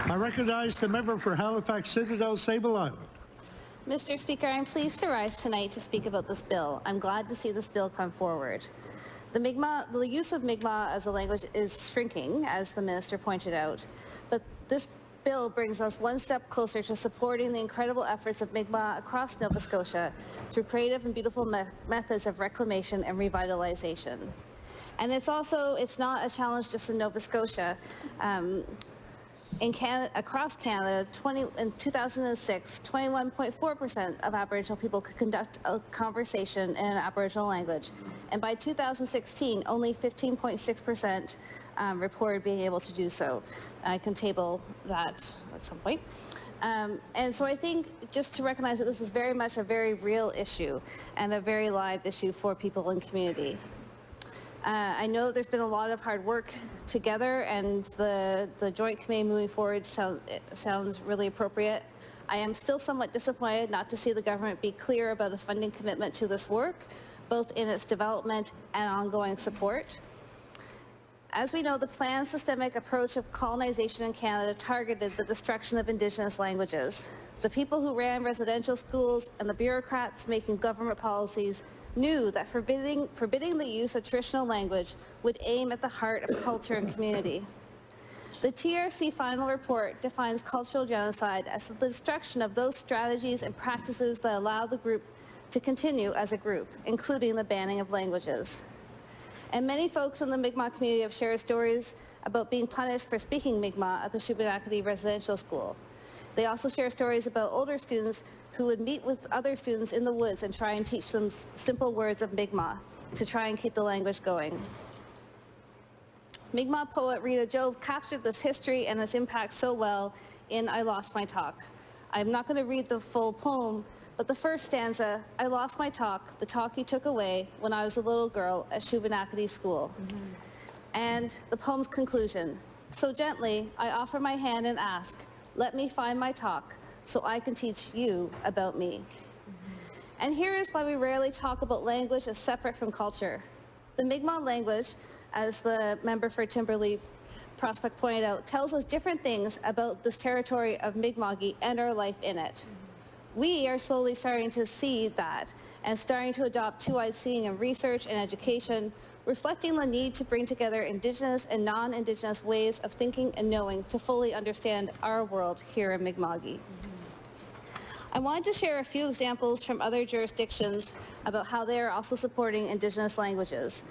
I recognize the member for Halifax Citadel Sable Island. Mr. Speaker, I'm pleased to rise tonight to speak about this bill. I'm glad to see this bill come forward. The use of Mi'kmaq as a language is shrinking, as the minister pointed out, but this bill brings us one step closer to supporting the incredible efforts of Mi'kmaq across Nova Scotia through creative and beautiful methods of reclamation and revitalization. And it's not a challenge just in Nova Scotia. Across Canada, in 2006, 21.4% of Aboriginal people could conduct a conversation in an Aboriginal language. And by 2016, only 15.6% reported being able to do so. I can table that at some point. And so I think just to recognize that this is very much a very real issue and a very live issue for people in community. I know there's been a lot of hard work together, and the Joint Committee moving forward sounds really appropriate. I am still somewhat disappointed not to see the government be clear about a funding commitment to this work, both in its development and ongoing support. As we know, the planned systemic approach of colonization in Canada targeted the destruction of Indigenous languages. The people who ran residential schools and the bureaucrats making government policies knew that forbidding the use of traditional language would aim at the heart of culture and community. The TRC final report defines cultural genocide as the destruction of those strategies and practices that allow the group to continue as a group, including the banning of languages. And many folks in the Mi'kmaq community have shared stories about being punished for speaking Mi'kmaq at the Shubenacadie Residential School. They also share stories about older students who would meet with other students in the woods and try and teach them simple words of Mi'kmaq to try and keep the language going. Mi'kmaq poet Rita Jove captured this history and its impact so well in I Lost My Talk. I'm not going to read the full poem, but the first stanza, I lost my talk, the talk you took away when I was a little girl at Shubenacadie School. And the poem's conclusion, so gently I offer my hand and ask, let me find my talk so I can teach you about me. And here is why we rarely talk about language as separate from culture. The Mi'kmaq language, as the member for Timberlea Prospect pointed out, tells us different things about this territory of Mi'kmaqi and our life in it. We are slowly starting to see that and starting to adopt two-eyed seeing in research and education, reflecting the need to bring together Indigenous and non-Indigenous ways of thinking and knowing to fully understand our world here in Mi'kmaqi. I wanted to share a few examples from other jurisdictions about how they are also supporting Indigenous languages.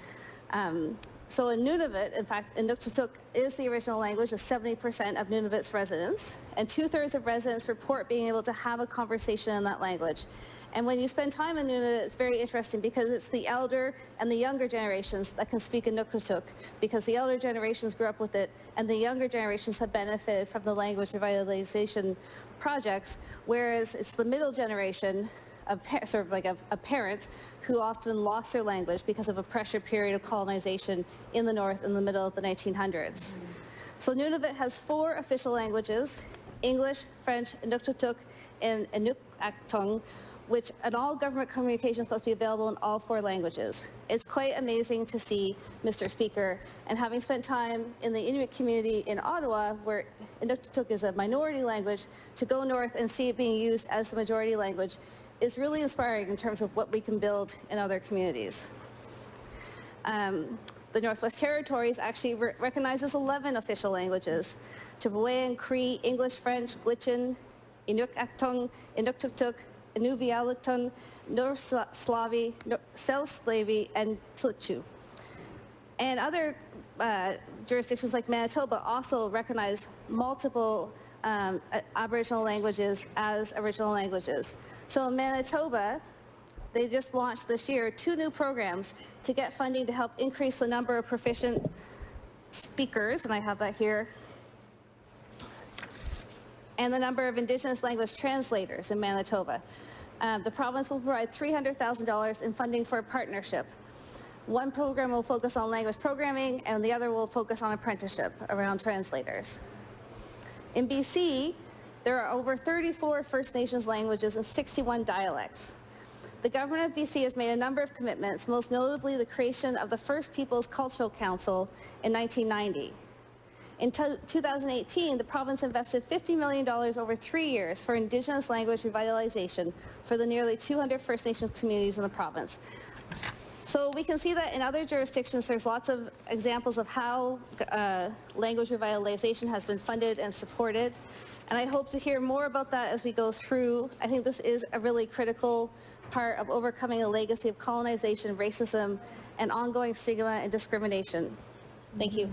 So in Nunavut, in fact, Inuktitut is the original language of 70% of Nunavut's residents, and 2/3 of residents report being able to have a conversation in that language. And when you spend time in Nunavut, it's very interesting because it's the elder and the younger generations that can speak Inuktitut, because the elder generations grew up with it, and the younger generations have benefited from the language revitalization projects, whereas it's the middle generation of parents who often lost their language because of a pressure period of colonization in the north in the middle of the 1900s. So Nunavut has 4 official languages, English, French, Inuktitut, and Inuktitut, which in all government communications must be available in all 4 languages. It's quite amazing to see, Mr. Speaker, and having spent time in the Inuit community in Ottawa, where Inuktitut is a minority language, to go north and see it being used as the majority language is really inspiring in terms of what we can build in other communities. The Northwest Territories actually recognizes 11 official languages: Chipewyan, Cree, English, French, Gwich'in, Inuktitut, Inuktitut, Inuvialuktun, North Slavi, South Slavey, and Tl'chu. And other jurisdictions like Manitoba also recognize multiple Aboriginal languages as original languages. So in Manitoba, they just launched this year 2 new programs to get funding to help increase the number of proficient speakers, and I have that here, and the number of Indigenous language translators in Manitoba. The province will provide $300,000 in funding for a partnership. One program will focus on language programming, and the other will focus on apprenticeship around translators. In BC, there are over 34 First Nations languages and 61 dialects. The government of BC has made a number of commitments, most notably the creation of the First Peoples Cultural Council in 1990. In 2018, the province invested $50 million over 3 years for Indigenous language revitalization for the nearly 200 First Nations communities in the province. So we can see that in other jurisdictions, there's lots of examples of how language revitalization has been funded and supported. And I hope to hear more about that as we go through. I think this is a really critical part of overcoming a legacy of colonization, racism, and ongoing stigma and discrimination. Thank you.